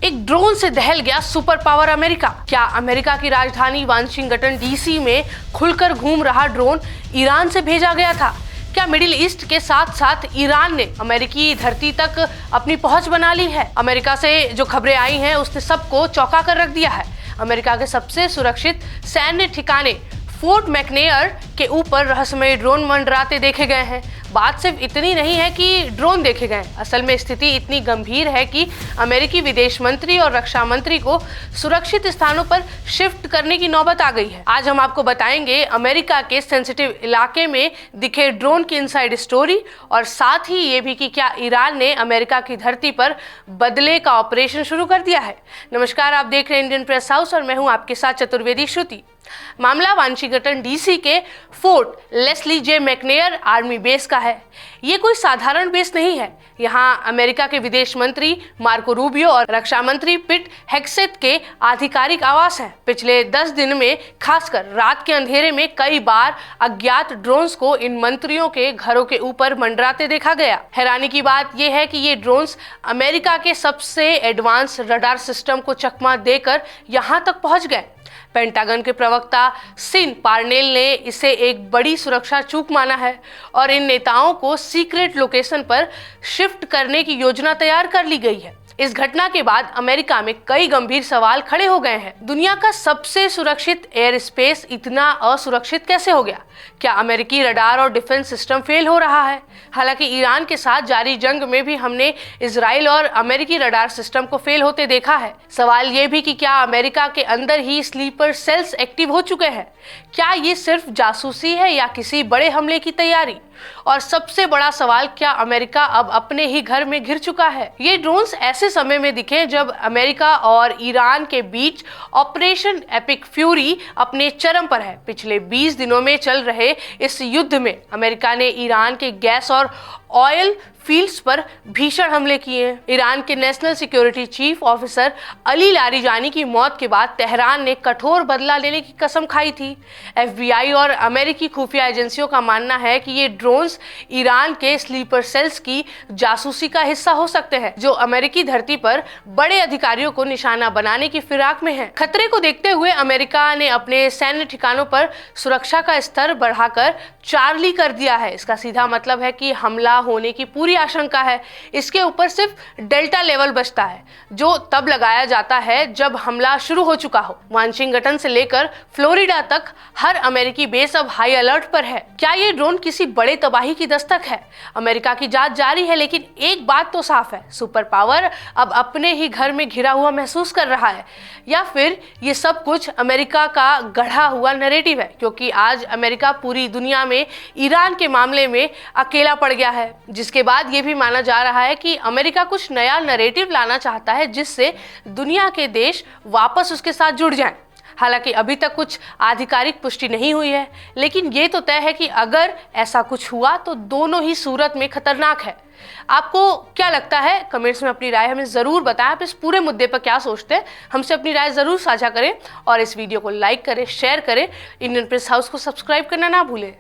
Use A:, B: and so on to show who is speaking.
A: एक ड्रोन से दहल गया सुपर पावर अमेरिका। क्या अमेरिका की राजधानी वाशिंगटन डीसी में खुलकर घूम रहा ड्रोन ईरान से भेजा गया था? क्या मिडिल ईस्ट के साथ साथ ईरान ने अमेरिकी धरती तक अपनी पहुंच बना ली है? अमेरिका से जो खबरें आई हैं उसने सबको चौंका कर रख दिया है। अमेरिका के सबसे सुरक्षित सैन्य ठिकाने फोर्ट मैकनेयर के ऊपर रहस्यमय ड्रोन मंडराते देखे गए हैं। बात सिर्फ इतनी नहीं है कि ड्रोन देखे गए, असल में स्थिति इतनी गंभीर है कि अमेरिकी विदेश मंत्री और रक्षा मंत्री को सुरक्षित स्थानों पर शिफ्ट करने की नौबत आ गई है। आज हम आपको बताएंगे अमेरिका के सेंसिटिव इलाके में दिखे ड्रोन की इनसाइड स्टोरी, और साथ ही ये भी कि क्या ईरान ने अमेरिका की धरती पर बदले का ऑपरेशन शुरू कर दिया है। नमस्कार, आप देख रहे हैं इंडियन प्रेस हाउस और मैं हूं आपके साथ चतुर्वेदी श्रुति। मामला वाशिंगटन डीसी के फोर्ट लेस्ली जे मैकनेयर आर्मी बेस का है। ये कोई साधारण बेस नहीं है। यहाँ अमेरिका के विदेश मंत्री मार्को रूबियो और रक्षा मंत्री पिट हेग्सेथ के आधिकारिक आवास है। पिछले 10 दिन में खासकर रात के अंधेरे में कई बार अज्ञात ड्रोन्स को इन मंत्रियों के घरों के ऊपर मंडराते देखा गया। हैरानी की बात यह है कि ये ड्रोन्स अमेरिका के सबसे एडवांस रडार सिस्टम को चकमा देकर यहाँ तक पहुँच गए। पेंटागन के प्रवक्ता सिन पार्नेल ने इसे एक बड़ी सुरक्षा चूक माना है और इन नेताओं को सीक्रेट लोकेशन पर शिफ्ट करने की योजना तैयार कर ली गई है। इस घटना के बाद अमेरिका में कई गंभीर सवाल खड़े हो गए हैं। दुनिया का सबसे सुरक्षित एयर स्पेस इतना असुरक्षित कैसे हो गया? क्या अमेरिकी रडार और डिफेंस सिस्टम फेल हो रहा है? हालांकि ईरान के साथ जारी जंग में भी हमने इजराइल और अमेरिकी रडार सिस्टम को फेल होते देखा है। सवाल ये भी कि क्या अमेरिका के अंदर ही स्लीपर सेल्स एक्टिव हो चुके हैं? क्या ये सिर्फ जासूसी है या किसी बड़े हमले की तैयारी? और सबसे बड़ा सवाल, क्या अमेरिका अब अपने ही घर में घिर चुका है? ये ड्रोन्स ऐसे समय में दिखे जब अमेरिका और ईरान के बीच ऑपरेशन एपिक फ्यूरी अपने चरम पर है। पिछले 20 दिनों में चल रहे इस युद्ध में अमेरिका ने ईरान के गैस और ऑयल फील्ड्स पर भीषण हमले किए हैं। ईरान के national security chief officer Ali Larijani की मौत के बाद तेहरान ने कठोर बदला लेने की कसम खाई थी। FBI और अमेरिकी खुफिया एजेंसियों का मानना है कि ये ड्रोन्स ईरान के स्लीपर सेल्स की जासूसी का हिस्सा हो सकते हैं, जो अमेरिकी धरती पर बड़े अधिकारियों को निशाना बनाने की फिराक में है। खतरे को देखते हुए अमेरिका ने अपने सैन्य ठिकानों पर सुरक्षा का स्तर बढ़ाकर चार्ली कर दिया है। इसका सीधा मतलब है कि हमला होने की पूरी आशंका है। इसके ऊपर सिर्फ डेल्टा लेवल बचता है, जो तब लगाया जाता है जब हमला शुरू हो चुका हो। वाशिंगटन से लेकर फ्लोरिडा तक हर अमेरिकी बेस अब हाई अलर्ट पर है। क्या ये ड्रोन किसी बड़े तबाही की दस्तक है? अमेरिका की जांच जारी है, लेकिन एक बात तो साफ है, सुपर पावर अब अपने ही घर में घिरा हुआ महसूस कर रहा है। या फिर ये सब कुछ अमेरिका का गढ़ा हुआ नैरेटिव है, क्योंकि आज अमेरिका पूरी दुनिया में ईरान के मामले में अकेला पड़ गया है, जिसके बाद ये भी माना जा रहा है कि अमेरिका कुछ नया नैरेटिव लाना चाहता है जिससे दुनिया के देश वापस उसके साथ जुड़ जाएं। हालांकि अभी तक कुछ आधिकारिक पुष्टि नहीं हुई है, लेकिन ये तो तय है कि अगर ऐसा कुछ हुआ तो दोनों ही सूरत में खतरनाक है। आपको क्या लगता है? कमेंट्स में अपनी राय हमें जरूर बताएं। आप इस पूरे मुद्दे पर क्या सोचते हैं, हमसे अपनी राय जरूर साझा करें और इस वीडियो को लाइक करें, शेयर करें। इंडियन प्रेस हाउस को सब्सक्राइब करना ना भूलें।